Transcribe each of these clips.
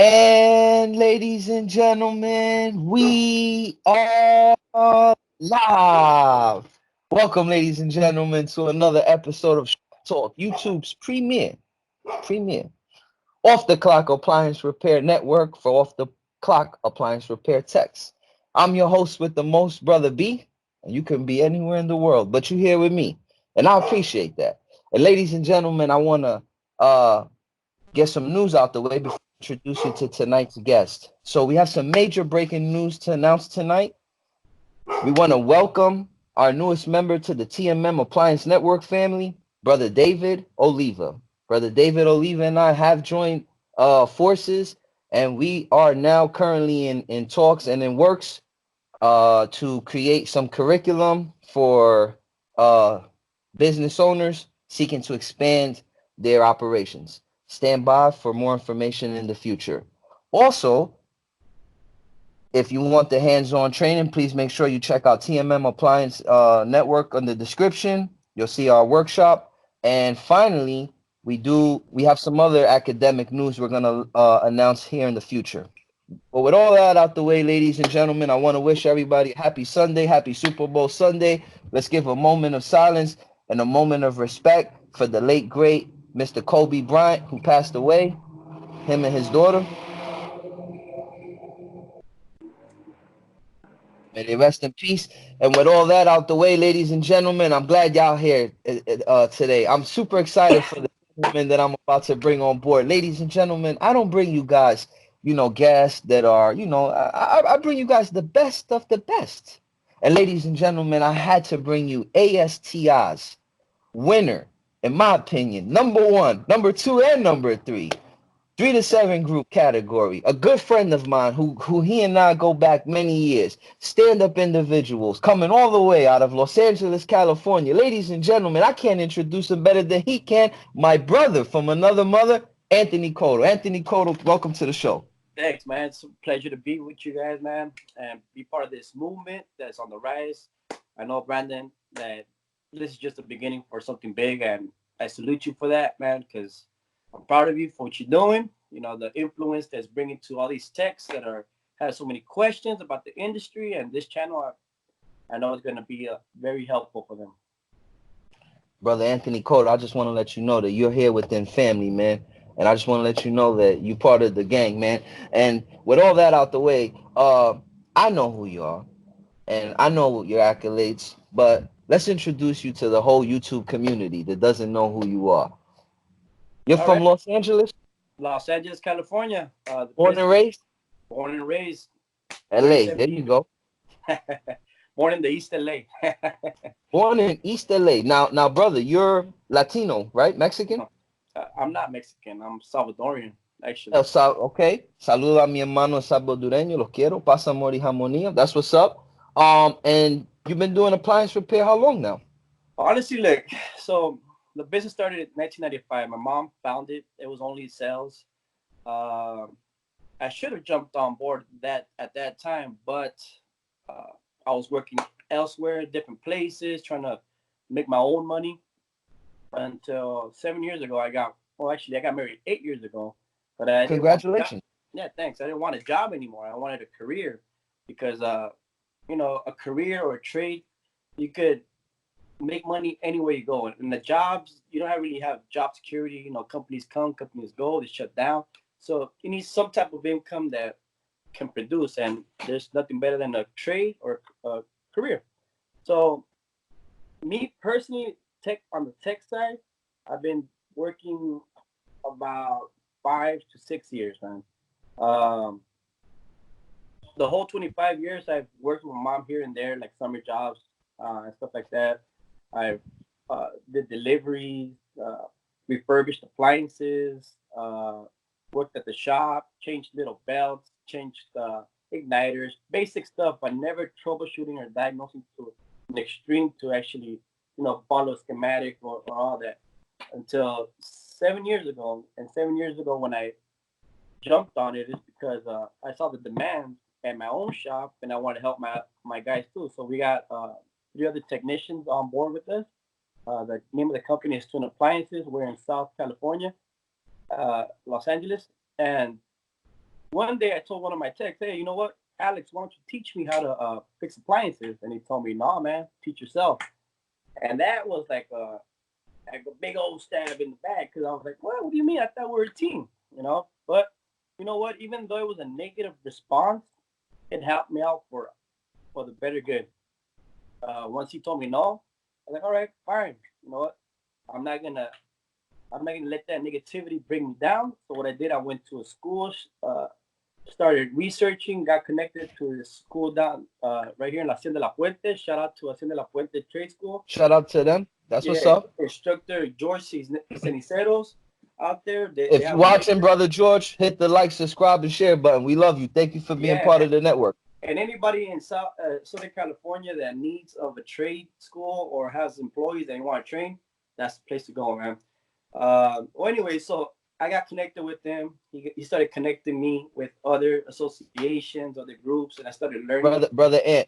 And ladies and gentlemen, we are live. Welcome, ladies and gentlemen, to another episode of Talk, YouTube's premier off the clock appliance repair network for off the clock appliance repair techs. I'm your host with the most, Brother B, and you can be anywhere in the world, but you're here with me, and I appreciate that. And ladies and gentlemen, I want to get some news out the way before I introduce you to tonight's guest. So we have some major breaking news to announce tonight. We want to welcome our newest member to the TMM Appliance Network family, Brother David Oliva. Brother David Oliva and I have joined forces, and we are now currently in talks and in works to create some curriculum for business owners seeking to expand their operations. Stand by for more information in the future. Also, if you want the hands-on training, please make sure you check out TMM Appliance Network on the description. You'll see our workshop. And finally, we have some other academic news we're going to announce here in the future. But with all that out the way, ladies and gentlemen, I want to wish everybody a happy Sunday, happy Super Bowl Sunday. Let's give a moment of silence and a moment of respect for the late, great Mr. Kobe Bryant, who passed away, him and his daughter. May they rest in peace. And with all that out the way, ladies and gentlemen, I'm glad y'all here today. I'm super excited for the gentlemen that I'm about to bring on board. Ladies and gentlemen, I don't bring you guys, guests that are, I bring you guys the best of the best. And ladies and gentlemen, I had to bring you ASTI's winner, in my opinion, number one, number two, and number three. 3 to 7 group category. A good friend of mine who he and I go back many years. Stand-up individuals coming all the way out of Los Angeles, California. Ladies and gentlemen, I can't introduce him better than he can. My brother from another mother, Anthony Cotto. Anthony Cotto, welcome to the show. Thanks, man. It's a pleasure to be with you guys, man, and be part of this movement that's on the rise. I know, Brandon, that this is just the beginning for something big, and I salute you for that, man, because I'm proud of you for what you're doing. You know, the influence that's bringing to all these techs that have so many questions about the industry, and this channel, I know it's going to be very helpful for them. Brother Anthony Cotto, I just want to let you know that you're here within family, man. And I just want to let you know that you're part of the gang, man. And with all that out the way, I know who you are, and I know your accolades, but let's introduce you to the whole YouTube community that doesn't know who you are. You're All from right. Los Angeles? Los Angeles, California. Born and raised? Born and raised. LA. There you go. Born in the East LA. Born in East LA. Now, brother, you're Latino, right? Mexican? I'm not Mexican. I'm Salvadorian, actually. Okay. Saludo a mi hermano salvadoreño. Los quiero. Paz, amor y armonía. That's what's up. And you've been doing appliance repair how long now? Honestly, look, so the business started in 1995. My mom found it. It was only sales. Uh, I should have jumped on board that at that time, but uh, I was working elsewhere, different places, trying to make my own money. Until 7 years ago, I got married 8 years ago, but I didn't want a job. Congratulations. Yeah, thanks. I didn't want a job anymore. I wanted a career because, a career or a trade, you could make money anywhere you go. And the jobs, you don't really have job security. You know, companies come, companies go, they shut down. So you need some type of income that can produce, and there's nothing better than a trade or a career. So me personally, on the tech side, I've been working about 5 to 6 years, man. Um, the whole 25 years, I've worked with my mom here and there, like summer jobs and stuff like that. I did deliveries, refurbished appliances, worked at the shop, changed little belts, changed igniters, basic stuff, but never troubleshooting or diagnosing to an extreme to actually, follow schematic or all that until 7 years ago. And 7 years ago, when I jumped on it, is because I saw the demand at my own shop, and I want to help my guys too. So we got 3 other technicians on board with us. The name of the company is Twin Appliances. We're in South California, Los Angeles, and one day I told one of my techs, hey, you know what, Alex, why don't you teach me how to fix appliances? And he told me, nah, man, teach yourself. And that was like a big old stab in the back because I was like, what do you mean? I thought we were a team, you know? But you know what? Even though it was a negative response, it helped me out for the better good. Once he told me no, I was like, all right, fine. You know what? I'm not gonna I'm not gonna let that negativity bring me down. So what I did, I went to a school, started researching, got connected to the school down right here in La Hacienda La Puente. Shout out to Hacienda La Puente Trade School. Shout out to them. That's what's Yeah, up. instructor George Ceniceros out there. They If you're have a watching, brother George, hit the like, subscribe, and share button. We love you. Thank you for being yeah, part of the network. and anybody in Southern California that needs of a trade school or has employees that want to train, that's the place to go, man. Well, anyway, so I got connected with them. He started connecting me with other associations, other groups, and I started learning. Brother Ant,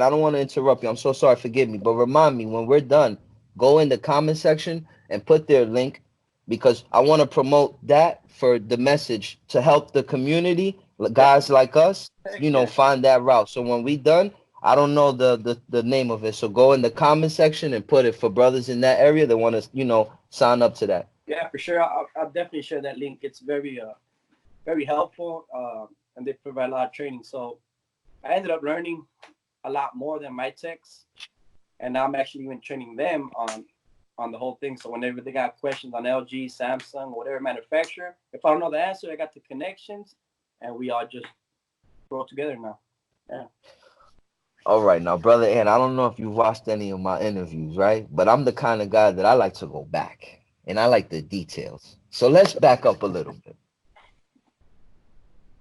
I don't want to interrupt you. I'm so sorry. Forgive me. But remind me when we're done, go in the comment section and put their link because I want to promote that for the message to help the community, guys like us, Heck yeah. find that route. So when we done, I don't know the name of it. So go in the comment section and put it for brothers in that area that want to, sign up to that. Yeah, for sure. I'll definitely share that link. It's very helpful, and they provide a lot of training. So I ended up learning a lot more than my techs, and now I'm actually even training them on the whole thing. So whenever they got questions on LG, Samsung, or whatever manufacturer, if I don't know the answer, I got the connections, and we all just grow together now. Yeah. All right, now, brother Ant, I don't know if you've watched any of my interviews, right? But I'm the kind of guy that I like to go back and I like the details. So let's back up a little bit.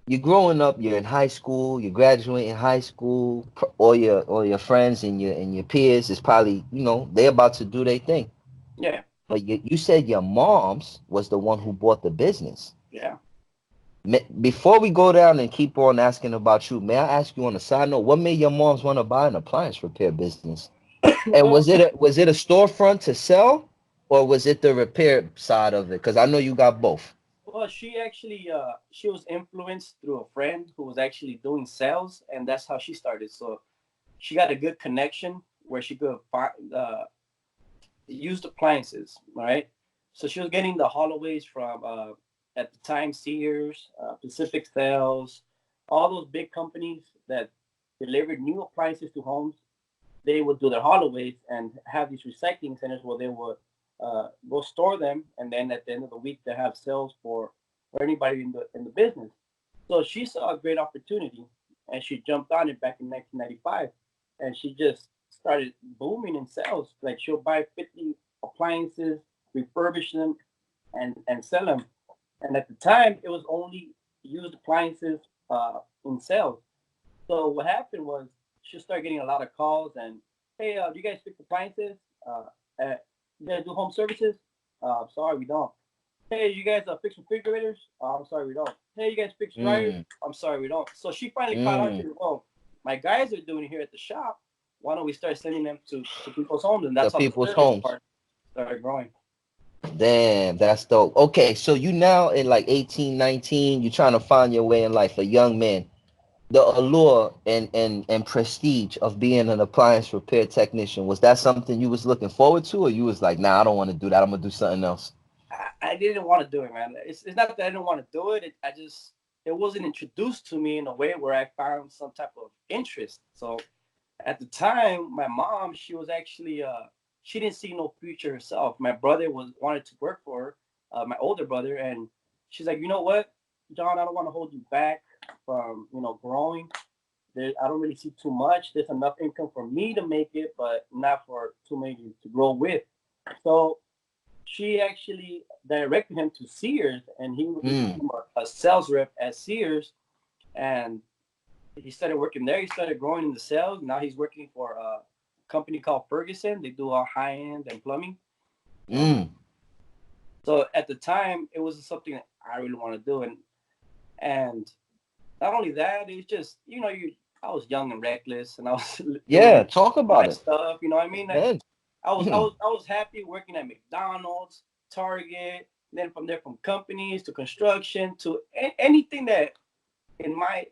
You're growing up, you're in high school, you're graduating high school, all your friends and your peers is probably, they're about to do their thing. Yeah. But you said your mom's was the one who bought the business. Yeah. Before we go down and keep on asking about you, may I ask you on a side note, what made your moms want to buy an appliance repair business? And Well, was it a storefront to sell, or was it the repair side of it? Because I know you got both. well, she actually she was influenced through a friend who was actually doing sales, and that's how she started. So she got a good connection where she could find used appliances, right? So she was getting the holoways from at the time Sears, Pacific Sales, all those big companies that delivered new appliances to homes. They would do their holoways and have these recycling centers where they would go store them, and then at the end of the week they have sales for anybody in the business. So she saw a great opportunity, and she jumped on it back in 1995, and she just started booming in sales. Like she'll buy 50 appliances, refurbish them, and sell them. And at the time, it was only used appliances in sales. So what happened was she started getting a lot of calls and, hey, do you guys fix appliances? Uh, you guys do home services? Sorry, we don't. Hey, you guys fix refrigerators? I'm sorry, we don't. Hey, you guys fix dryers? Mm, I'm sorry, we don't. So she finally caught on mm. to, oh, my guys are doing it here at the shop. Why don't we start sending them to people's homes? And The that's how the people's service homes. part started growing. Damn, that's dope. Okay, so you now in like 18, 19, you're trying to find your way in life, a young man. The allure and prestige of being an appliance repair technician, was that something you was looking forward to, or you was like, nah, I don't want to do that. I'm gonna do something else. I didn't want to do it, man. It's not that I didn't want to do it. I just it wasn't introduced to me in a way where I found some type of interest. So at the time, my mom, she was actually she didn't see no future herself. My brother was wanted to work for her, my older brother, and she's like, you know what, John, I don't want to hold you back from growing. I don't really see too much. There's enough income for me to make it, but not for too many to grow with. So she actually directed him to Sears, and he Mm, became a sales rep at Sears, and he started working there. He started growing in the sales. Now he's working for a company called Ferguson. They do all high end and plumbing. So, mm. so at the time, it was something that I really want to do, and not only that, it's just I was young and reckless, and I was Yeah, doing talk my about it. stuff. You know what I mean? Man. I was happy working at McDonald's, Target, then from there from companies to construction to anything that in my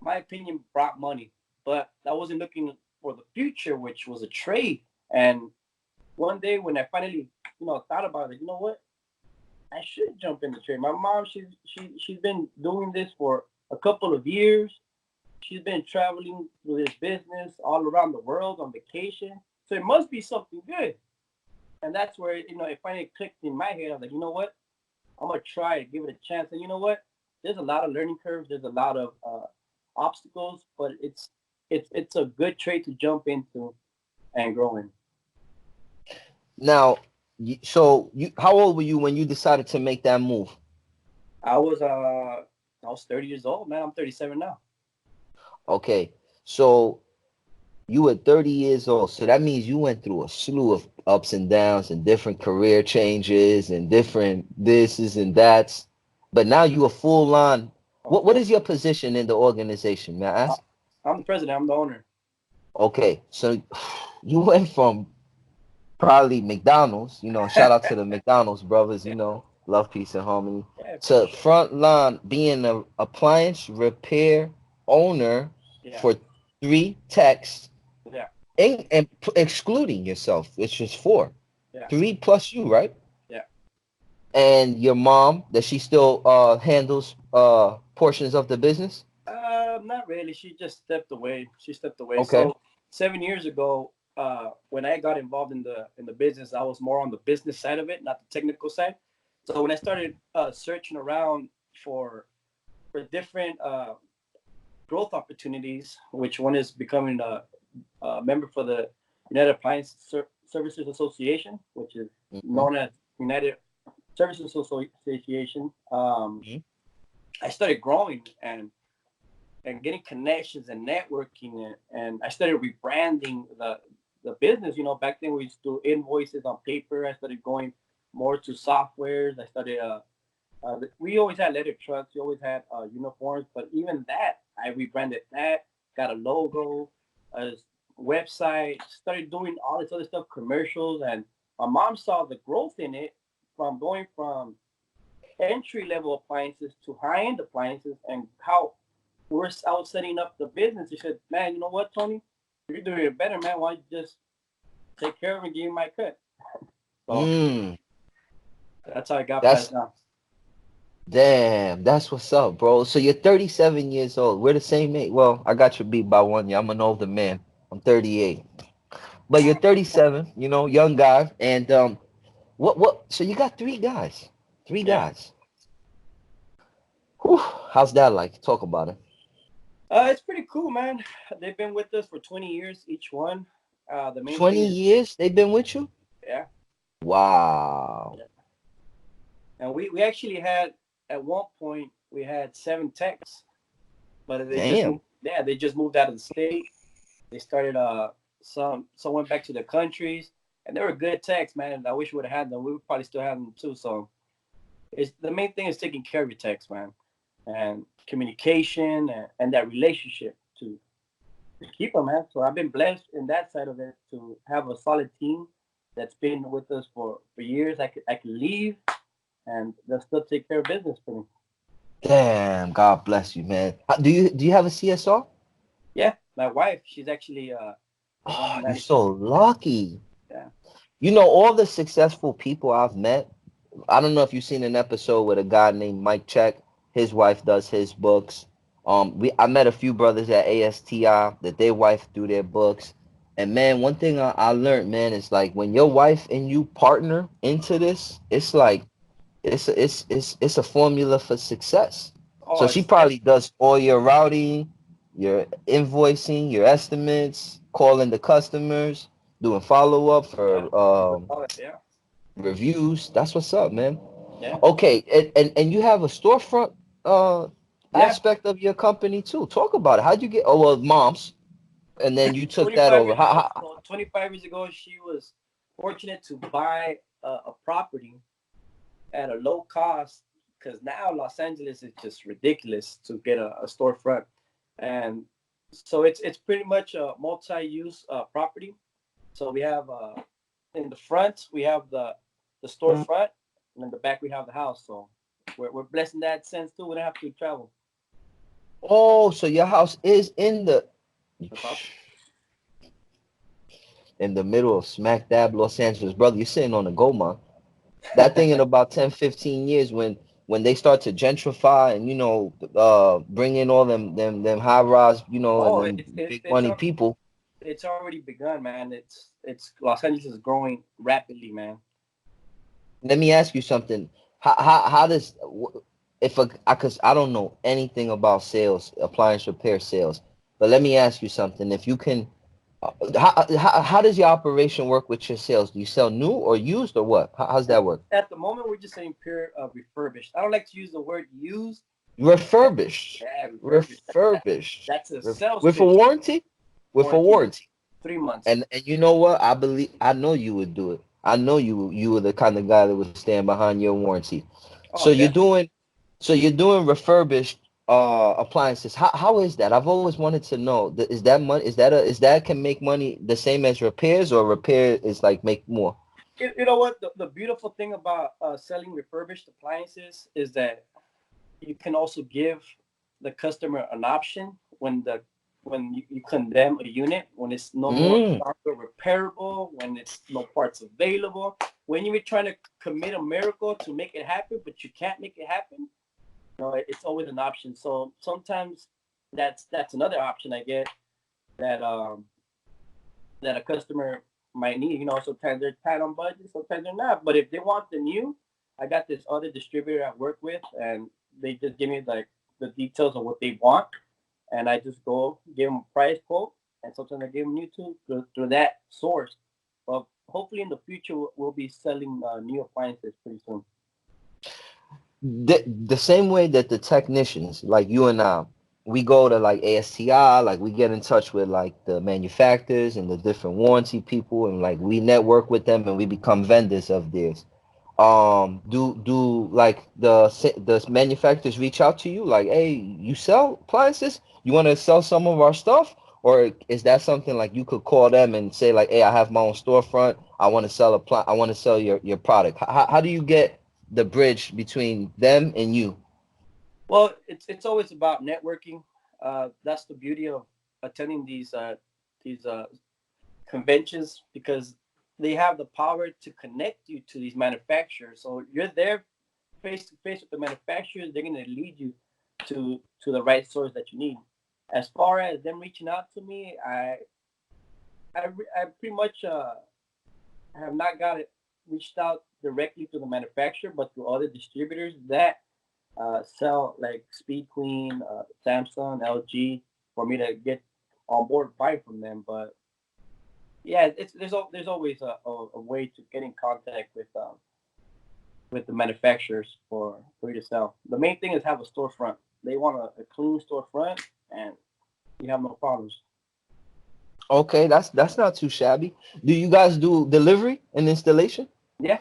opinion, brought money, but I wasn't looking for the future, which was a trade. And one day when I finally, thought about it, you know what? I should jump in the trade. My mom, she's been doing this for a couple of years. She's been traveling through this business all around the world on vacation. So it must be something good. And that's where, it finally clicked in my head. I was like, you know what? I'm gonna try it, give it a chance. And you know what? There's a lot of learning curves. There's a lot of obstacles, but it's a good trade to jump into and grow in. Now, how old were you when you decided to make that move? I was uh I was 30 years old, man. I'm 37 now. Okay, so you were 30 years old, so that means you went through a slew of ups and downs and different career changes and different thises and that's. But now you are full on. Of What course. is your position in the organization, may I I- ask? I'm the president. I'm the owner. Okay, so you went from probably McDonald's, shout out to the McDonald's brothers, Yeah, love, peace, and harmony, yeah, for to sure. front line being a appliance repair owner Yeah, for three techs, yeah, and excluding yourself, which is four, yeah, three plus you, right? yeah. And your mom, that she still handles portions of the business. Not really. She just stepped away. She stepped away. Okay. So 7 years ago, when I got involved in the business, I was more on the business side of it, not the technical side. So when I started searching around for for different growth opportunities, which one is becoming a member for the United Appliance Services Association, which is Mhm. known as United Services Association. Mhm. I started growing and getting connections and networking, and I started rebranding the business. Back then we used to do invoices on paper. I started going more to softwares. I started we always had leather trucks. We always had uniforms, but even that, I rebranded that, got a logo, a website, started doing all this other stuff, commercials, and my mom saw the growth in it from going from entry level appliances to high end appliances, and how we're out setting up the business. She said, "Man, you know what, Tony? You're doing it better, man. Why don't you just take care of it and give me my cut?" So Mm, that's how I got that's passed down. damn. That's what's up, bro. So you're 37 years old. We're the same age. Well, I got you beat by 1 year. I'm an older man. I'm 38. But you're 37, young guy. And what? So you got three guys. Three Yeah. guys. Whew, how's that like? Talk about it. It's pretty cool, man. They've been with us for 20 years, each one. The main thing 20 is, years they've been with you? yeah, Wow. yeah. And we actually had, at one point, we had 7 techs, but Damn. they just moved out of the state. They started, some went back to their countries, and they were good techs, man. I wish we would have had them. We would probably still have them too. So it's the main thing is taking care of your techs, man, and communication and that relationship to keep them, man. So I've been blessed in that side of it to have a solid team that's been with us for years. I could leave and they'll still take care of business for me. Damn. God bless you, man. Do you have a CSR? Yeah, my wife, she's actually the one who Oh, you're manages. so lucky. Yeah, All the successful people I've met. I don't know if you've seen an episode with a guy named Mike Check. His wife does his books. I met a few brothers at ASTI that their wife do their books. And man, one thing I learned, man, is like when your wife and you partner into this, it's like it's a formula for success. oh, So she it's probably does all your routing, your invoicing, your estimates, calling the customers, doing follow up yeah, for yeah, reviews. That's what's up, man. yeah, Okay, and you have a storefront uh yeah. aspect of your company too. Talk about it. How'd you get? Oh well, mom's, and then you took that 25 over. years ago, so 25 years ago, she was fortunate to buy a property at a low cost, because now Los Angeles is just ridiculous to get a storefront, and so it's pretty much a multi-use property. So we have in the front we have the storefront, and in the back we have the house. So we're blessed in that sense too. We don't have to travel. Oh, so your house is Uh-huh. in the middle of smack dab Los Angeles, brother. You're sitting on a gold mine. That thing in about 10, 15 years when they start to gentrify and bring in all them high rise, and Oh, them big money people. it's already begun, man. It's Los Angeles is growing rapidly, man. Let me ask you something. How does if a because I don't know anything about sales, appliance repair sales, but let me ask you something. If you can, how does your operation work with your sales? Do you sell new or used or what? How's that work? At the moment, we're just saying pure refurbished. I don't like to use the word used. Refurbished, Yeah, refurbished. refurbished, That's a sales with a pitch. warranty, with a Warranty, warranty. 3 months. And you know what? I know you would do it. I know you were the kind of guy that would stand behind your warranty. So Oh, you're definitely. doing so you're doing refurbished appliances. How is that? I've always wanted to know. Is that money? Is that can make money the same as repairs, or repair is like make more? You know what? The beautiful thing about selling refurbished appliances is that you can also give the customer an option when you condemn a unit, when it's no more Mm. longer repairable, when it's no parts available, when you're trying to commit a miracle to make it happen, but you can't make it happen. It's always an option. So sometimes that's another option I get that that a customer might need. Sometimes they're tight on budget, sometimes they're not. But if they want the new, I got this other distributor I work with, and they just give me like the details of what they want, and I just go give them a price quote, and sometimes I give them new too through that source. But hopefully in the future we'll be selling new appliances pretty soon. The same way that the technicians, like you and I, we go to like ASTI, like we get in touch with like the manufacturers and the different warranty people, and like we network with them and we become vendors of theirs. Do like the manufacturers reach out to you like, hey, you sell appliances? You want to sell some of our stuff? Or is that something like you could call them and say like, hey, I have my own storefront. I want to sell your product. How do you get the bridge between them and you? Well, it's always about networking. That's the beauty of attending these conventions because they have the power to connect you to these manufacturers. So you're there face to face with the manufacturers. They're going to lead you to the right source that you need. As far as them reaching out to me, I pretty much have not got it reached out directly to the manufacturer, but to other distributors that sell like Speed Queen, Samsung, LG, for me to get on board buying from them. But yeah, there's always a way to get in contact with the manufacturers for you to sell. The main thing is have a storefront. They want a clean storefront, and you have no problems. Okay, that's not too shabby. Do you guys do delivery and installation? Yeah,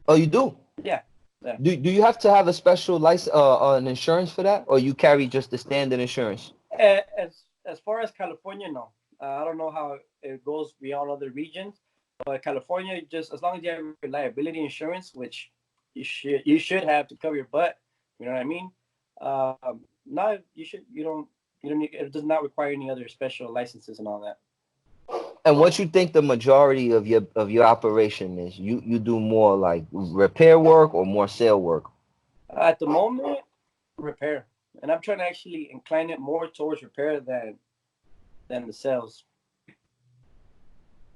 Oh, you do? yeah, yeah. Do you have to have a special license, an insurance for that, or you carry just the standard insurance? As far as California, no. I don't know how it goes beyond other regions, but California, just as long as you have liability insurance, which you should have to cover your butt. You know what I mean? No, you don't need, it does not require any other special licenses and all that. And what you think the majority of your operation is? You do more like repair work or more sale work? At the moment, repair, and I'm trying to actually incline it more towards repair than the sales.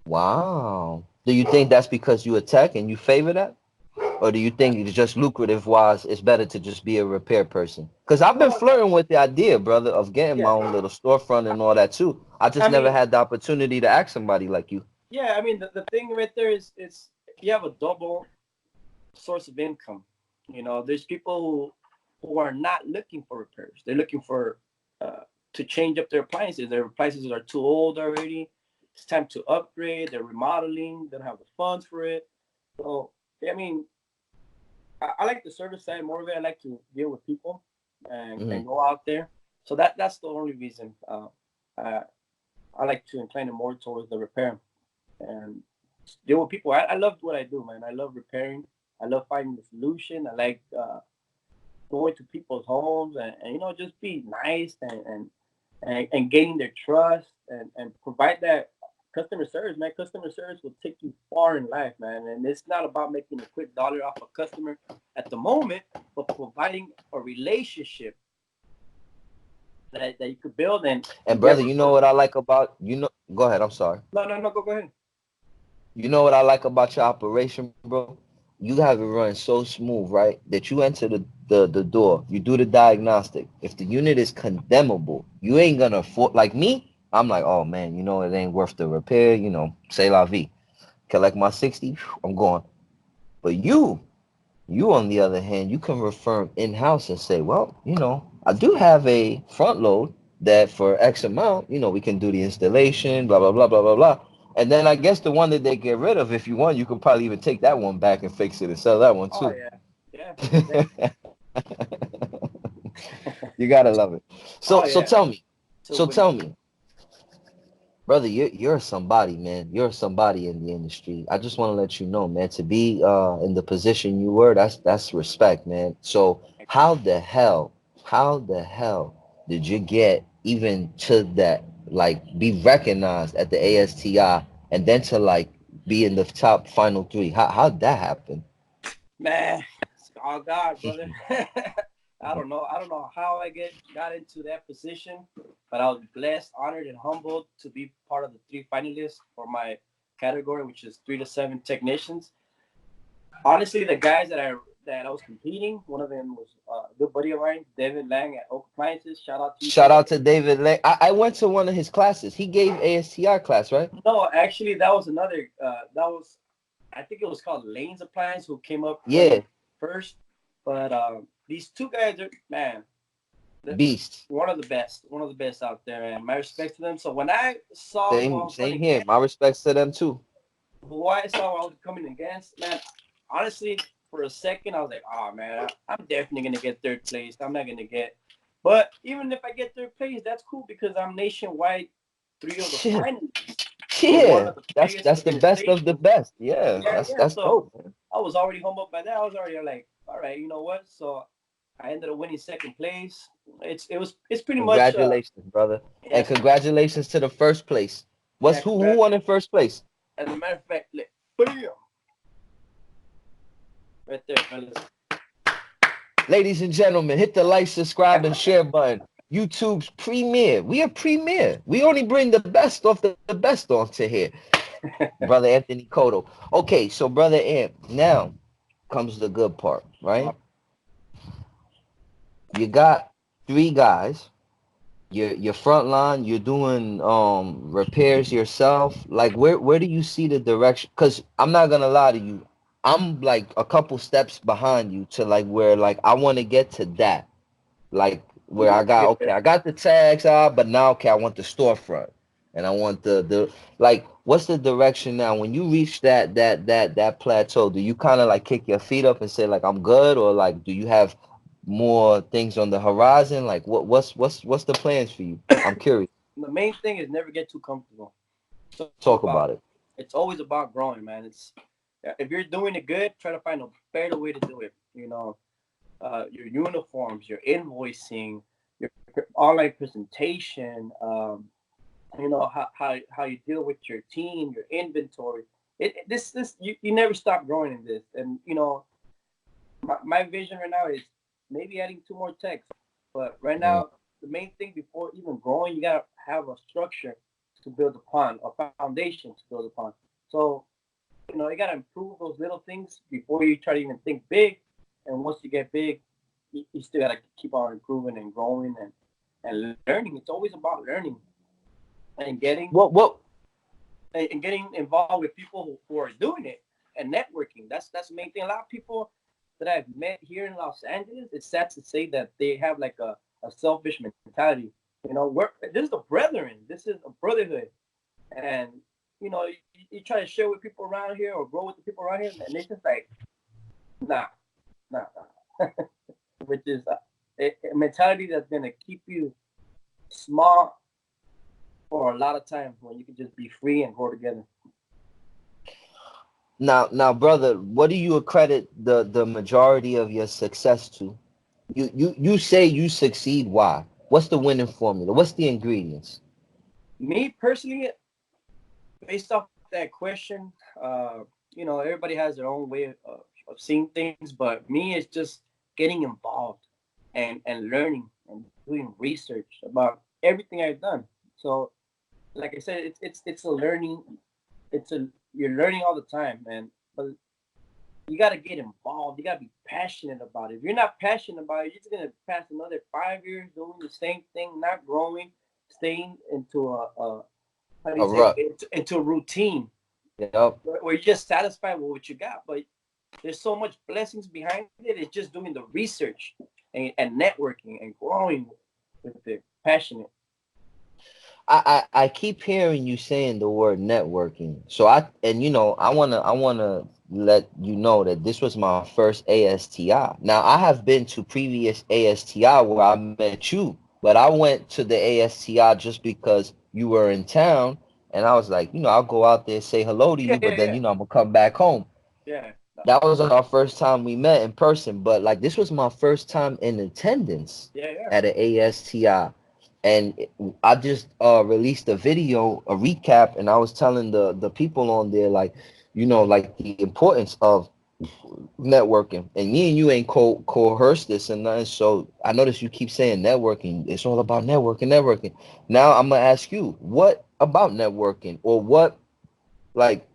Wow. Do you think that's because you a tech and you favor that? Or do you think it's just lucrative wise, it's better to just be a repair person? Because I've been No, flirting with the idea, brother, of getting my yeah. own little storefront and all that too. I just I never mean, had the opportunity to ask somebody like you. yeah. I mean, the thing right there is you have a double source of income. There's people who are not looking for repairs. They're looking for to change up their appliances. Their appliances are too old already. It's time to upgrade. They're remodeling. They don't have the funds for it. So I mean, I like the service side more of it. I like to deal with people and Mhm. go out there. So that's the only reason I, I like to incline it more towards the repair and deal with people. I love what I do, man. I love repairing. I love finding the solution. I like going to people's homes and just be nice and gaining their trust and provide that customer service, man. Customer service will take you far in life, man. And it's not about making a quick dollar off a customer at the moment, but providing a relationship that you could build And and get brother, you know what I like about go ahead, I'm sorry. no, go ahead. You know what I like about your operation, bro? You have it run so smooth, right? That you enter the door, you do the diagnostic. If the unit is condemnable, you ain't gonna afford, like me, I'm like, oh man, it ain't worth the repair, say la vie. Collect my 60, I'm gone. But you on the other hand, you can refer in-house and say, well, I do have a front load that for X amount, we can do the installation, blah, blah, blah, blah, blah, blah. And then I guess the one that they get rid of, if you want, you could probably even take that one back and fix it and sell that one Oh too. yeah, yeah. You gotta love it. So Oh so yeah. tell me, So so when tell me, brother, you're somebody, man. You're somebody in the industry. I just want to let you know, man, to be in the position you were, that's respect, man. So how the hell did you get even to that, like be recognized at the ASTI and then to like be in the top final three? How'd that happen? man, it's all God, brother. I don't know how I got into that position, but I was blessed, honored, and humbled to be part of the three finalists for my category, which is 3 to 7 technicians. Honestly, the guys that I was competing, one of them was a good buddy of mine, David Lang at Oak Appliances. Shout out to you, Shout David. out to David Lay. I went to one of his classes. He gave ASTI class, right? No, actually, that was another. That was, I think it was called Lane's Appliance, who came up Yeah, running first. But these two guys are, man, the, beast. one of the best out there, and my respect to them. So when I saw who I Same, was same running here. against, My respects to them too. who I was coming against, man, honestly, for a second, I was like, oh man, I'm definitely gonna get third place. I'm not gonna get, but even if I get third place, that's cool because I'm nationwide three of the Yeah, finalists for one yeah. of the That's biggest that's the best of the organizations. best. Yeah, Yeah, that's yeah. that's So dope, man. I was already humbled by that. I was already like, all right, you know what? So I ended up winning second place. It's pretty much Congratulations, brother, and yes, congratulations to the first place. What's yeah. who Congrats. won in first place? As a matter of fact, like, bam, right there, fellas. Ladies and gentlemen, hit the like, subscribe, and share button. YouTube's premiere. We are premiere. We only bring the best off the best onto here. Brother Anthony Cotto. Okay, so brother Ant, now comes the good part, right? You got three guys. Your front line, you're doing repairs yourself. Like where do you see the direction? Because I'm not gonna lie to you, I'm like a couple steps behind you to like where like I want to get to that. Like where I got, okay, I got the tags out, but now okay, I want the storefront. And I want the like what's the direction now? When you reach that plateau, do you kind of like kick your feet up and say like I'm good, or like do you have more things on the horizon? Like what's the plans for you? I'm curious. The main thing is never get too comfortable. Talk about it. It's always about growing, man. It's if you're doing it good, try to find a better way to do it. Your uniforms, your invoicing, your online presentation. How you deal with your team, your inventory. You never stop growing in this. And my vision right now is maybe adding 2 more techs. But right Mm. now, the main thing before even growing, you gotta have a structure to build upon, a foundation to build upon. So you gotta improve those little things before you try to even think big. And once you get big, you still gotta keep on improving and growing and learning. It's always about learning and What getting involved with people who are doing it and networking. That's the main thing. A lot of people that I've met here in Los Angeles, it's sad to say that they have like a selfish mentality. This is a brethren. This is a brotherhood, and you try to share with people around here or grow with the people around here, and they just like nah, nah. Which is a mentality that's gonna keep you small for a lot of time when you can just be free and grow together. Now, brother, what do you accredit the majority of your success to? You say you succeed. Why? What's the winning formula? What's the ingredients? Me personally, based off that question, everybody has their own way of seeing things, but me, it's just getting involved and learning and doing research about everything I've done. So, like I said, it's a learning. You're learning all the time, man. But you got to get involved. You got to be passionate about it. If you're not passionate about it, you're just gonna pass another 5 years doing the same thing, not growing, staying into a how do you A say, rut. into a routine Yep. where you're just satisfied with what you got. But there's so much blessings behind it. It's just doing the research and networking and growing with it, passionate. I keep hearing you saying the word networking. So I wanna let you know that this was my first ASTI. Now I have been to previous ASTI where I met you, but I went to the ASTI just because you were in town, and I was like, I'll go out there say hello to Yeah, you, but yeah, then yeah, I'm gonna come back home. yeah, That was our first time we met in person, but like this was my first time in attendance yeah, yeah. at an ASTI. And I just released a video, a recap, and I was telling the people on there, like, like the importance of networking. And me and you ain't coerced this and nothing. So I notice you keep saying networking. It's all about networking, networking. Now I'm gonna ask you, what about networking, or what, like,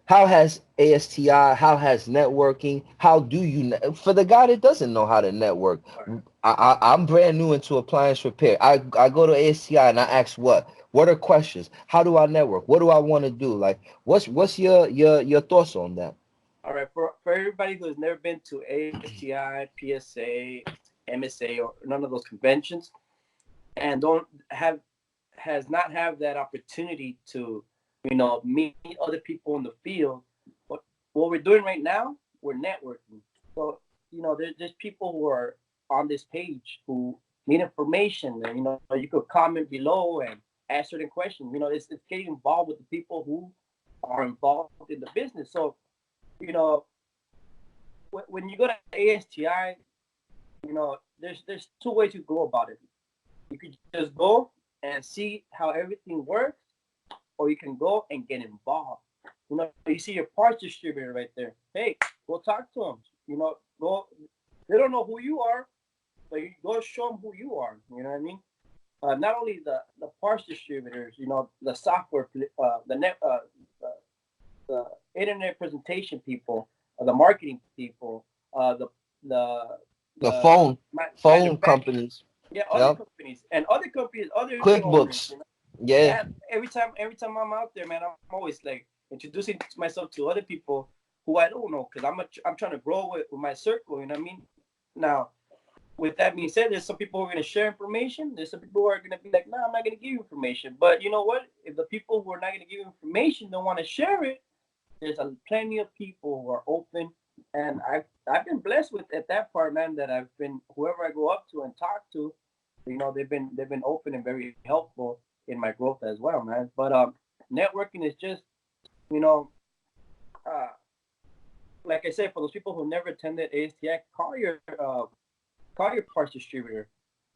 how has ASTI, how has networking, how do you, for the guy that doesn't know how to network, All right. I'm brand new into appliance repair. I go to ASTI and I ask what are questions? How do I network? What do I want to do? Like, what's your thoughts on that? All right, for everybody who has never been to ASTI, PSA, MSA, or none of those conventions, and don't have has not have that opportunity to meet other people in the field, what we're doing right now, we're networking. So there's people who are on this page who need information, and you could comment below and ask certain questions. It's getting involved with the people who are involved in the business. So you know when you go to ASTI, there's two ways you go about it. You could just go and see how everything works, or you can go and get involved. You see your parts distributor right there. Hey, go talk to them. Go. They don't know who you are, but you go show them who you are. You know what I mean? Not only the parts distributors, the software, the, the internet presentation people, the marketing people, the The the phone manufacturer, companies. yeah, other Yep. companies and other companies, other owners. QuickBooks. Yeah. Man, every time I'm out there, man, I'm always like introducing myself to other people who I don't know, because I'm trying to grow with my circle. You know what I mean? Now, with that being said, there's some people who are going to share information. There's some people who are going to be like, no, I'm not going to give you information. But you know what? If the people who are not going to give you information don't want to share it, there's plenty of people who are open. And I've been blessed with at that part, man. That I've been whoever I go up to and talk to, they've been open and very helpful in my growth as well, man. But networking is just you know, uh, like I said, for those people who never attended ASTX, call your parts distributor.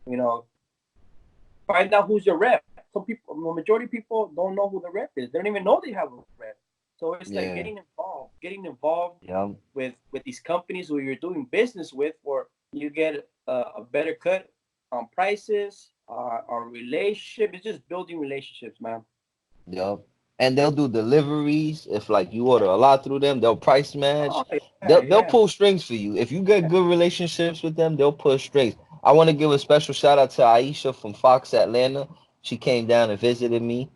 You know, find out who's your rep. Some people, the majority of people don't know who the rep is. They don't even know they have a rep. So it's like Yeah. getting involved Yep. with these companies who you're doing business with, where you get a better cut on prices, on relationship. It's just building relationships, man. Yep. And they'll do deliveries. If like you order a lot through them, they'll price Oh match. yeah, They'll yeah. pull strings for you. If you get good relationships with them, they'll pull strings. I want to give a special shout out to Aisha from Fox Atlanta. She came down and visited me,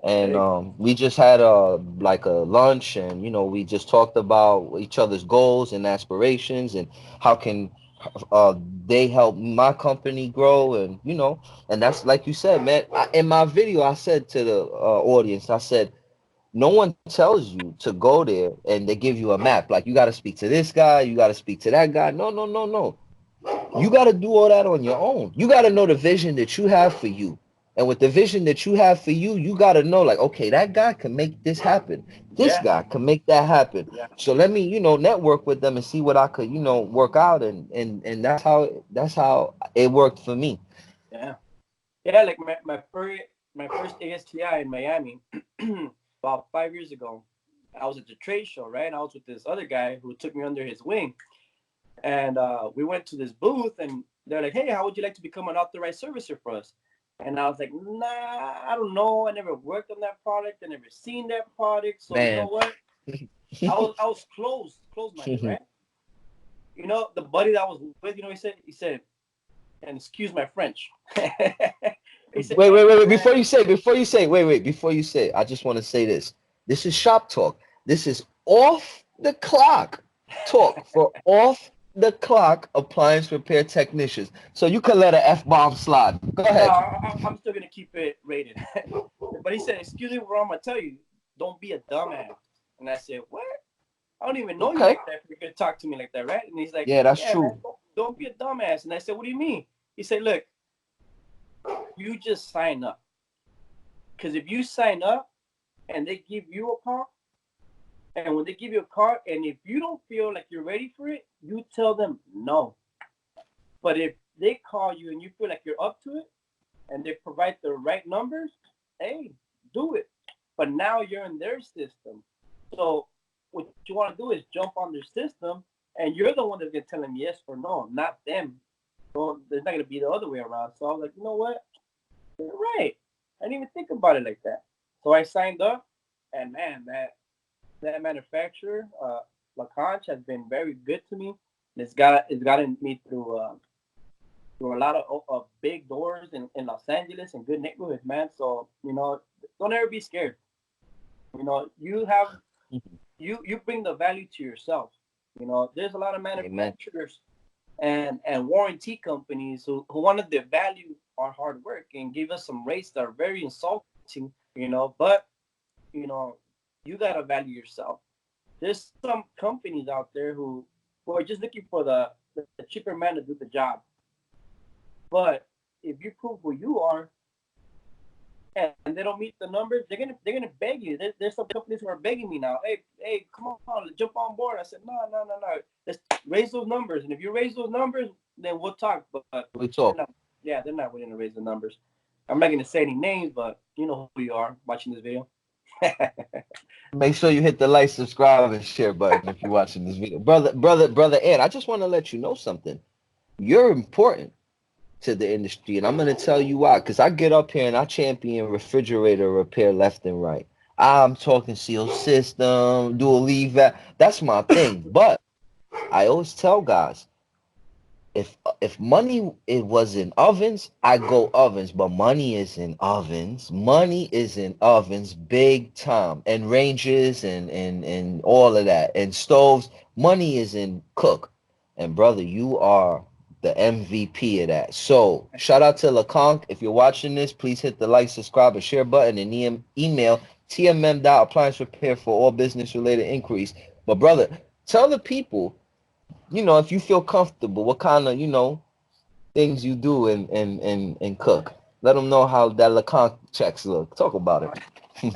and Hey, we just had a lunch, and we just talked about each other's goals and aspirations, and how can uh they help my company grow, and and that's like you said, man. In my video, I said to the audience, I said, no one tells you to go there and they give you a map. Like, you got to speak to this guy, you got to speak to that guy. No, no, no, no. You got to do all that on your own. You got to know the vision that you have for you. And with the vision that you have for you, you got to know, like, okay, that guy can make this happen. This Yeah, guy can make that happen. yeah, So let me, network with them and see what I could, work out. And that's how it worked for me. yeah, yeah. Like my first ASTI in Miami, about 5 years ago. I was at the trade show, right? And I was with this other guy who took me under his wing, and we went to this booth, and they're like, "Hey, how would you like to become an authorized servicer for us?" And I was like, "Nah, I don't know. I never worked on that product. I never seen that product. So you know Man. what? I was closed-minded, right? You know, the buddy that I was with, he said, and excuse my French. He said, Wait, wait, "Hey, wait, wait. man, Before you say, I just want to say this. This is shop talk. This is off the clock talk for off the clock appliance repair technicians. So you can let an F bomb slide. Go no, ahead. I'm still gonna keep it rated." But he said, "Excuse me, what I'm gonna tell you. Don't be a dumbass." And I said, "What? I don't even know you Okay. like that. You're gonna talk to me like that, right?" And he's like, Yeah, that's "Yeah, man, true. don't be a dumbass." And I said, "What do you mean?" He said, "Look, you just sign up. Because if you sign up and they give you a car, and when they give you a car, and if you don't feel like you're ready for it, you tell them no. But if they call you and you feel like you're up to it, and they provide the right numbers, hey, do it. But now you're in their system. So what you want to do is jump on their system, and you're the one that's gonna tell them yes or no, not them. So there's not gonna be the other way around. So I was like, you know what? You're right. I didn't even think about it like that. So I signed up, and man, that manufacturer, Lacanche, has been very good to me. It's gotten me through a lot of big doors in Los Angeles and good neighborhoods, man. So don't ever be scared. You bring the value to yourself. There's a lot of Amen. manufacturers and warranty companies who want to devalue our hard work and give us some rates that are very insulting. But you know you gotta value yourself. There's some companies out there who are just looking for the cheaper man to do the job. But if you prove who you are and they don't meet the numbers, they're gonna beg you. There's some companies who are begging me now. Hey, come on, jump on board. I said, no, no, no, no. Let's raise those numbers, and if you raise those numbers, then we'll talk. But We they're talk. not. Yeah, they're not willing to raise the numbers. I'm not gonna say any names, but you know who you are watching this video. Make sure you hit the like, subscribe, and share button if you're watching this video. Brother Ed, I just want to let you know something. You're important to the industry, and I'm gonna tell you why. Because I get up here and I champion refrigerator repair left and right. I'm talking seal system, dual leave that. That's my thing. But I always tell guys, if money it was in ovens, I go ovens. But money is in ovens. Money is in ovens, big time, and ranges and all of that, and stoves. Money is in cook. And brother, you are the MVP of that. So shout out to LeConk. If you're watching this, please hit the like, subscribe, and share button, and email tmm.appliance repair for all business related inquiries. But brother, tell the people, if you feel comfortable, what kind of, things you do and cook. Let them know how that LeConte checks look. Talk about it.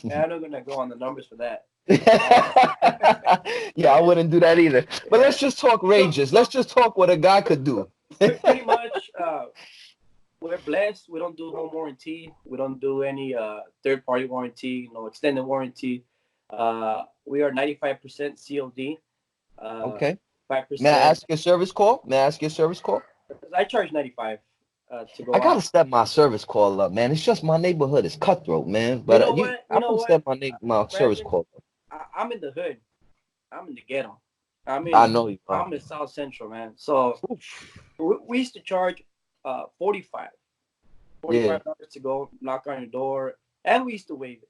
Yeah, I'm not gonna go on the numbers for that. Uh, Yeah, I wouldn't do that either. But yeah. let's just talk So ranges. Let's just talk what a guy could do. pretty much, we're blessed. We don't do home warranty. We don't do any third party warranty. No extended warranty. We are 95% COD. Uh, Okay. five May I percent. ask your service call? May I ask your service call? I charge 95 to I go gotta out. step my service call up, man. It's just my neighborhood is cutthroat, man. You But know what? You I'm know gonna what, step my service Brandon? call up. I'm in the hood. I'm in the ghetto. I'm I in know you are. I'm in South Central, man. So we used to charge 45. Yeah, $45 to go knock on your door, and we used to waive it.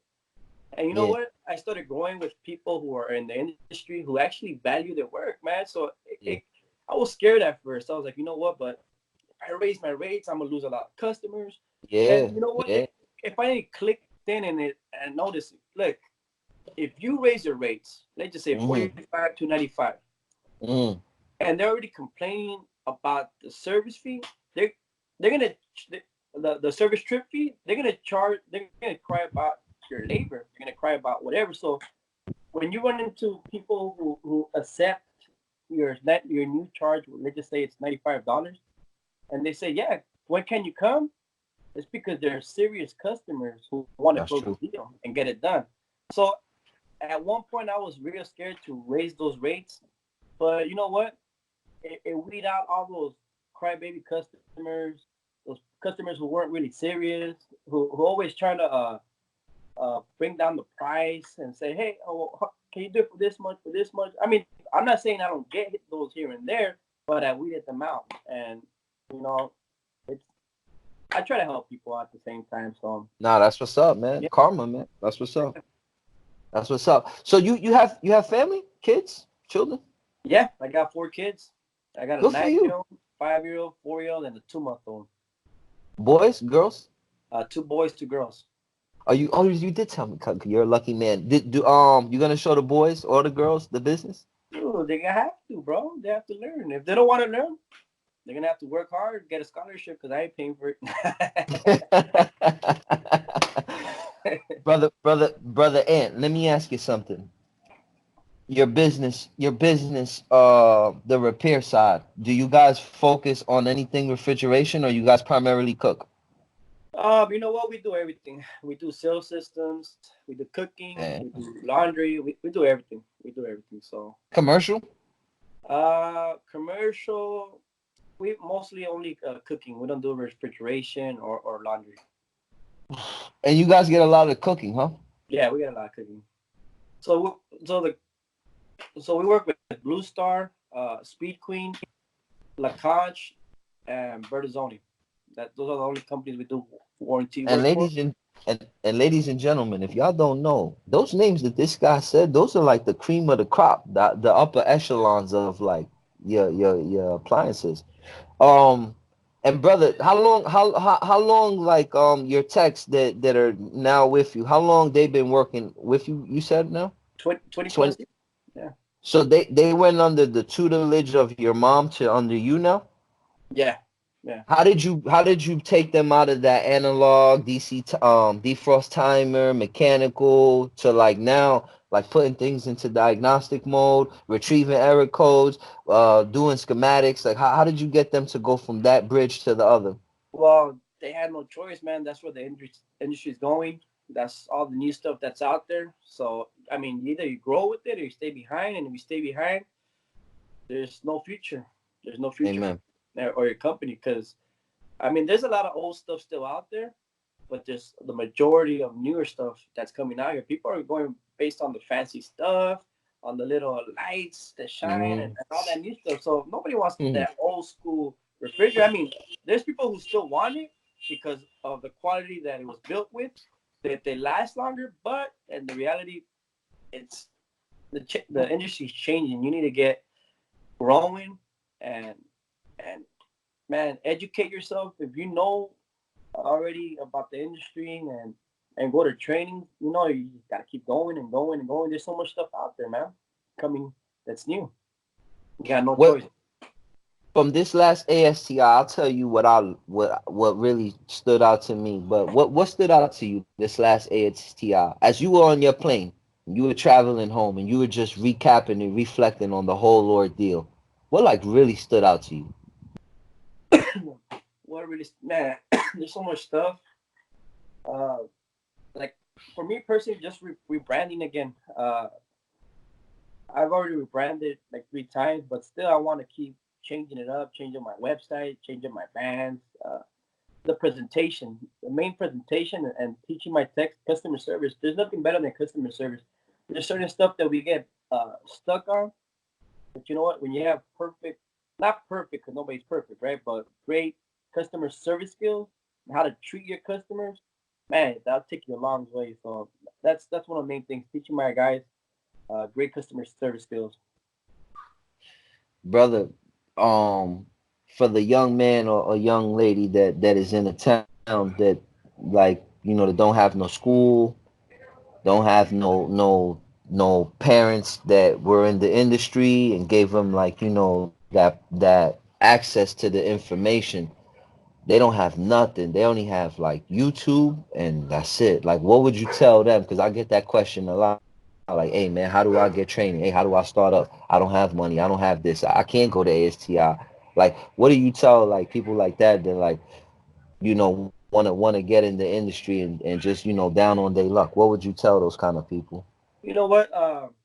And you know yeah, what? I started growing with people who are in the industry who actually value their work, man. So yeah, I was scared at first. I was like, you know what? But if I raise my rates, I'm gonna lose a lot of customers. yeah, And you know what? yeah. If I clicked in and noticed, look, if you raise your rates, let's just say Mm-hmm. 45 to 95, Mm-hmm. and they're already complaining about the service fee, they're they're gonna the service trip fee, they're gonna charge. They're gonna cry about your labor. They're gonna cry about whatever. So when you run into people who accept your new charge, let's just say it's $95, and they say, yeah, when can you come? It's because they're serious customers who want to That's close true. the deal and get it done. So at one point, I was real scared to raise those rates, but you know what? It weed out all those crybaby customers, those customers who weren't really serious, who always trying to bring down the price and say, hey, oh, can you do it for this much, for this much? I mean, I'm not saying I don't get those here and there, but I weeded them out, and you know, it's I try to help people out at the same time. So Nah, that's what's up, man. yeah, Karma, man. That's what's up. That's what's up. So you have family, kids, children? yeah, I got 4 kids. I got a Good for you. 9-year-old, 5-year-old, 4-year-old, and a 2-month-old. Boys, girls? 2 boys, 2 girls. Are you? Oh, you did tell me. You're a lucky man. Did do you gonna show the boys or the girls the business? Dude, they have to, bro. They have to learn. If they don't want to learn, they're gonna have to work hard, get a scholarship, because I ain't paying for it. Brother Ant, let me ask you something. Your business, the repair side. Do you guys focus on anything refrigeration, or you guys primarily cook? You know what? We do everything. We do sales systems. We do cooking. We And do laundry. We do everything. We do everything. So, commercial? commercial. We mostly only cooking. We don't do refrigeration or laundry. And you guys get a lot of cooking, huh? Yeah, we got a lot of cooking. So, so we work with Blue Star, Speed Queen, Laconche, and Bertazzoni. Those are the only companies we do warranty And work for. ladies and gentlemen, if y'all don't know, those names that this guy said, those are like the cream of the crop, the upper echelons of like your appliances. Um, and brother, how long like your techs that are now with you? How long they been working with you? You said now 20 20. plus years. Yeah, So they went under the tutelage of your mom to under you now. yeah, yeah. How did you take them out of that analog DC defrost timer mechanical to like now like putting things into diagnostic mode, retrieving error codes, doing schematics? Like how did you get them to go from that bridge to the other? Well, they had no choice, man. That's where the industry's going. That's all the new stuff that's out there. So, I mean, either you grow with it or you stay behind. And if you stay behind, there's no future. There's no future for Amen. or your company because, I mean, there's a lot of old stuff still out there, but there's the majority of newer stuff that's coming out here. People are going based on the fancy stuff, on the little lights that shine Mm-hmm. and all that new stuff. So nobody wants Mm-hmm. that old school refrigerator. I mean, there's people who still want it because of the quality that it was built with, that they last longer. But in the reality, it's the industry's changing. You need to get growing and and man, educate yourself. If you know already about the industry and go to training, you know you gotta keep going and going and going. There's so much stuff out there, man, coming that's new. You got no choice. What from this last ASTI, I'll tell you what really stood out to me. But what stood out to you this last ASTI as you were on your plane, you were traveling home, and you were just recapping and reflecting on the whole ordeal. What like really stood out to you? What really, man? There's so much stuff. Uh, like for me personally, just rebranding again. I've already rebranded like 3 times, but still I want to keep changing it up, changing my website, changing my bands, the presentation, the main presentation, and teaching my tech customer service. There's nothing better than customer service. There's certain stuff that we get stuck on, but you know what? When you have perfect, not perfect because nobody's perfect, right? But great customer service skills, and how to treat your customers, man, that'll take you a long way. So that's one of the main things. Teaching my guys great customer service skills. Brother, um, for the young man or young lady that is in a town that like that don't have no school, don't have no parents that were in the industry and gave them like that access to the information. they don't have nothing. They only have like YouTube and that's it. Like, what would you tell them? Because I get that question a lot. Like, hey man, how do I get training? Hey, how do I start up? I don't have money. I don't have this. I can't go to ASTI. Like, what do you tell like people like that that like, wanna get in the industry and just, down on their luck? What would you tell those kind of people? You know what? I'll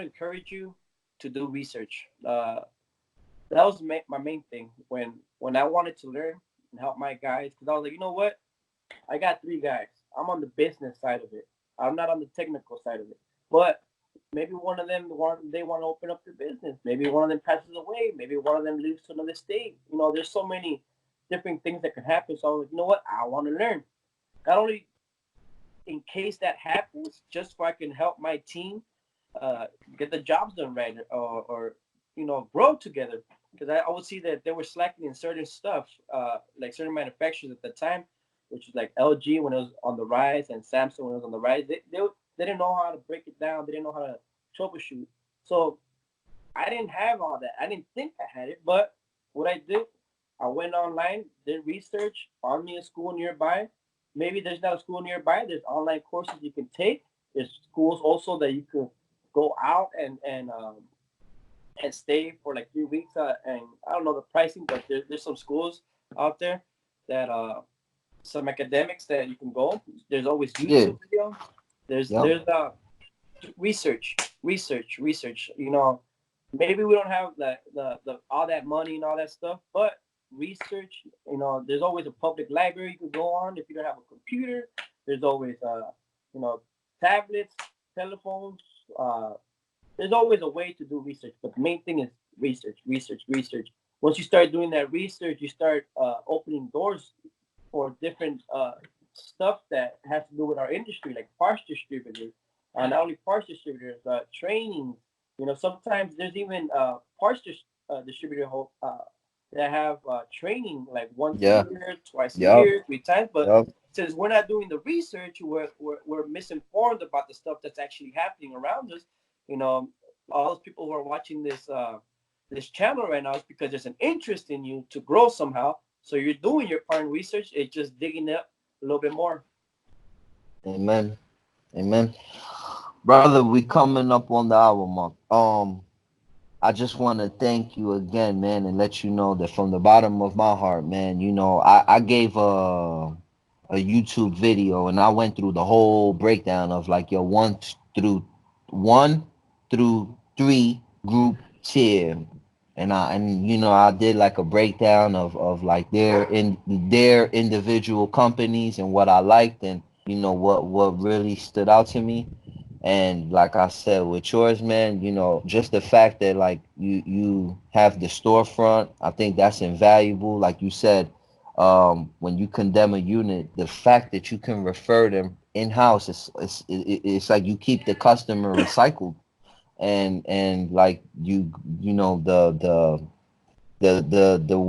encourage you to do research. That was my main thing when I wanted to learn and help my guys, because I was like, you know what? I got three guys. I'm on the business side of it. I'm not on the technical side of it. But maybe one of them they want to open up their business. Maybe one of them passes away. Maybe one of them leaves to another state. There's so many different things that can happen. So I was like, you know what? I want to learn. Not only in case that happens, just so I can help my team uh, get the jobs done right, or grow together. Because I would see that they were slacking in certain stuff, like certain manufacturers at the time, which is like LG when it was on the rise and Samsung when it was on the rise. They didn't know how to break it down. They didn't know how to troubleshoot. So I didn't have all that. I didn't think I had it, but what I did, I went online, did research, found me a school nearby. Maybe there's not a school nearby. There's online courses you can take. There's schools also that you can go out and stay for like 3 weeks. And I don't know the pricing, but there's some schools out there that some academics that you can go. There's always Yeah. YouTube videos. There's Yep. there's research. Maybe we don't have the all that money and all that stuff, but research. There's always a public library you can go on if you don't have a computer. There's always you know, tablets, telephones. Uh, there's always a way to do research, but the main thing is research. Once you start doing that research, you start opening doors for different stuff that has to do with our industry, like parts distributors. Not only parts distributors, training. Sometimes there's even distributor that have training like once a Yeah. year, twice a Yep. year, 3 times. But Yep. since we're not doing the research, we're misinformed about the stuff that's actually happening around us. You know, all those people who are watching this channel right now is because there's an interest in you to grow somehow. So you're doing your part in research. It's just digging up a little bit more. Amen. Amen. Brother, we coming up on the hour mark. I just want to thank you again, man, and let you know that from the bottom of my heart, man, I gave a YouTube video and I went through the whole breakdown of like your through one through three group tier. And I did like a breakdown of like their individual companies and what I liked and what really stood out to me. And like I said, with yours, man, just the fact that like you have the storefront, I think that's invaluable. Like you said, when you condemn a unit, the fact that you can refer them in house, it's like you keep the customer recycled, and like the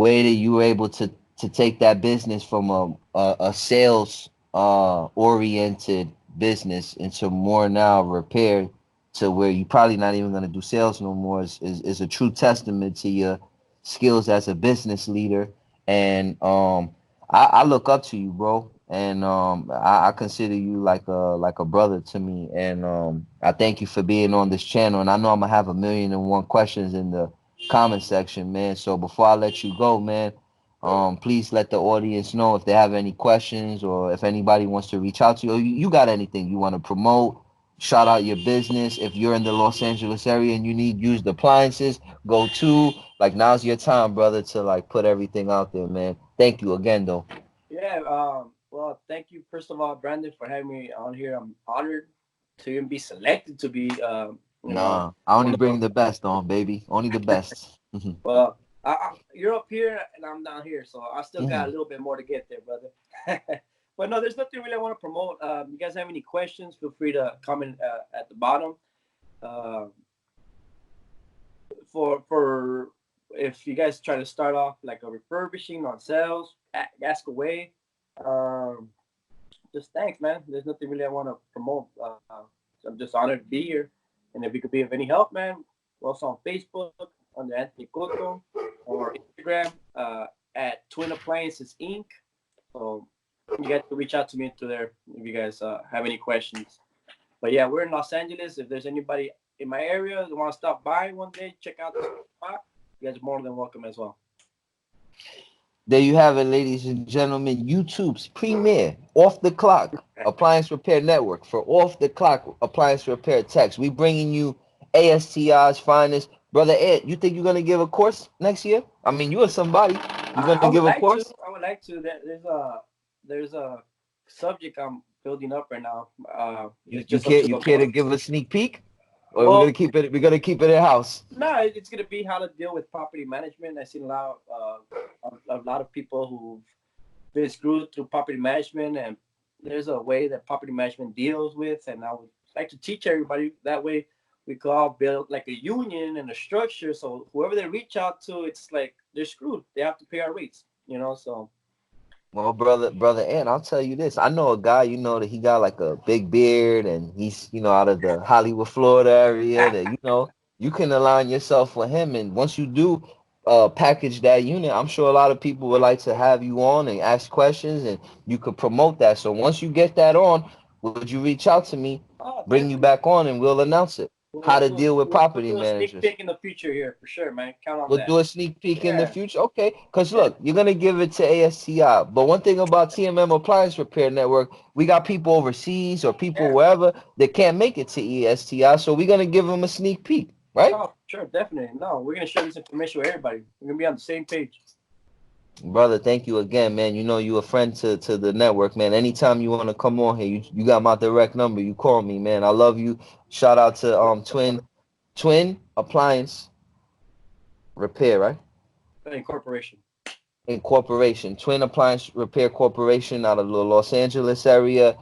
way that you were able to take that business from a sales oriented business into more now repair to where you probably not even going to do sales no more is a true testament to your skills as a business leader. And I look up to you, bro, and I consider you like a brother to me. And I thank you for being on this channel, and I know I'm gonna have 1,000,001 questions in the comment section, man. So before I let you go, man, please let the audience know if they have any questions or if anybody wants to reach out to you. Or you got anything you want to promote, shout out your business. If you're in the Los Angeles area and you need used appliances, go to like now's your time, brother, to like put everything out there, man. Thank you again, though. Yeah. Well, thank you first of all, Brandon, for having me on here. I'm honored to even be selected to be, Nah, I only one of the. bring the best on, baby. Only the best. Well, you're up here and I'm down here, so I still got a little bit more to get there, brother. But no, there's nothing really I want to promote. You guys have any questions? Feel free to comment at the bottom. Uh, for if you guys try to start off like a refurbishing on sales, ask away. Um, just thanks, man. There's nothing really I want to promote. So I'm just honored to be here, and if we could be of any help, man, we're also on Facebook under Anthony Cotto or Instagram at Twin Appliances Inc. So you guys can reach out to me through there if you guys have any questions. But yeah, we're in Los Angeles. If there's anybody in my area that want to stop by one day, check out the spot, you guys are more than welcome as well. There you have it, ladies and gentlemen. YouTube's premier off the clock appliance repair network for off the clock appliance repair techs. We bringing you ASTI's finest. Brother Ed, you think you're gonna give a course next year? I mean, you are somebody. You're I gonna would give a like to. course? I would like to. There's a subject I'm building up right now. You It's you just up care to you the care to board. give a sneak peek, or we're Well, gonna keep it? We're gonna keep it in house. no, it's gonna be how to deal with property management. I've seen a lot of people who've been screwed through property management, and there's a way that property management deals with, and I would like to teach everybody that way. We could all build like a union and a structure, so whoever they reach out to, it's like they're screwed. They have to pay our rates, So Well, brother Ed, I'll tell you this. I know a guy, that he got like a big beard and he's, out of the Hollywood, Florida area that, you can align yourself with him. And once you do package that unit, I'm sure a lot of people would like to have you on and ask questions and you could promote that. So once you get that on, would you reach out to me, oh, bring you definitely. back on and we'll announce it. How to deal with We'll property do a sneak managers. peek in the future here for sure, man. Count on We'll that. do a sneak peek in the Yeah, future. Okay. Because yeah, look, you're going to give it to ASTI. But one thing about TMM Appliance Repair Network, we got people overseas or people yeah. wherever that can't make it to ASTI. So we're going to give them a sneak peek, right? No, sure, definitely. No, we're gonna share this information with everybody. We're gonna be on the same page. Brother, thank you again, man. You know you a friend to the network, man. Anytime you want to come on here, you got my direct number. You call me, man. I love you. Shout out to Twin Appliance Repair, right? Incorporation. Incorporation, Twin Appliance Repair Corporation out of the Los Angeles area.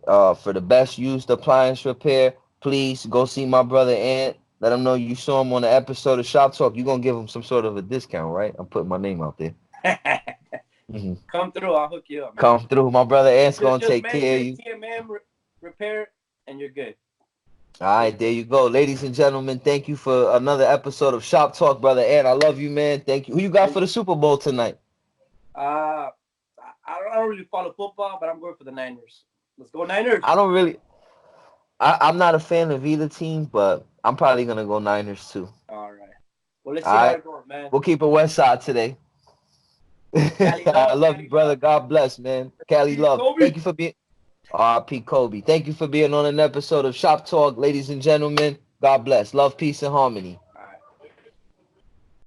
For the best used appliance repair, please go see my brother Ant. Let him know you saw him on the episode of Shop Talk. You're gonna give him some sort of a discount, right? I'm putting my name out there. Hmm. Come through. I'll hook you up, man. Come through. My brother Ant's gonna Just take care of mention you. TMM repair, and you're good. All right, there you go. Ladies and gentlemen, thank you for another episode of Shop Talk, brother Ant. I love you, man. Thank you. Who you got for the Super Bowl tonight? I don't really follow football, but I'm going for the Niners. Let's go Niners. I don't really. I'm not a fan of either team, but I'm probably gonna go Niners too. All right. Well, let's All see how right, it goes, man. we'll keep it West Side today. Cali I love, love you, Cali brother. love. God bless, man. Cali love. Kobe. Thank you for being R.P. Kobe. Thank you for being on an episode of Shop Talk, ladies and gentlemen. God bless. Love, peace, and harmony.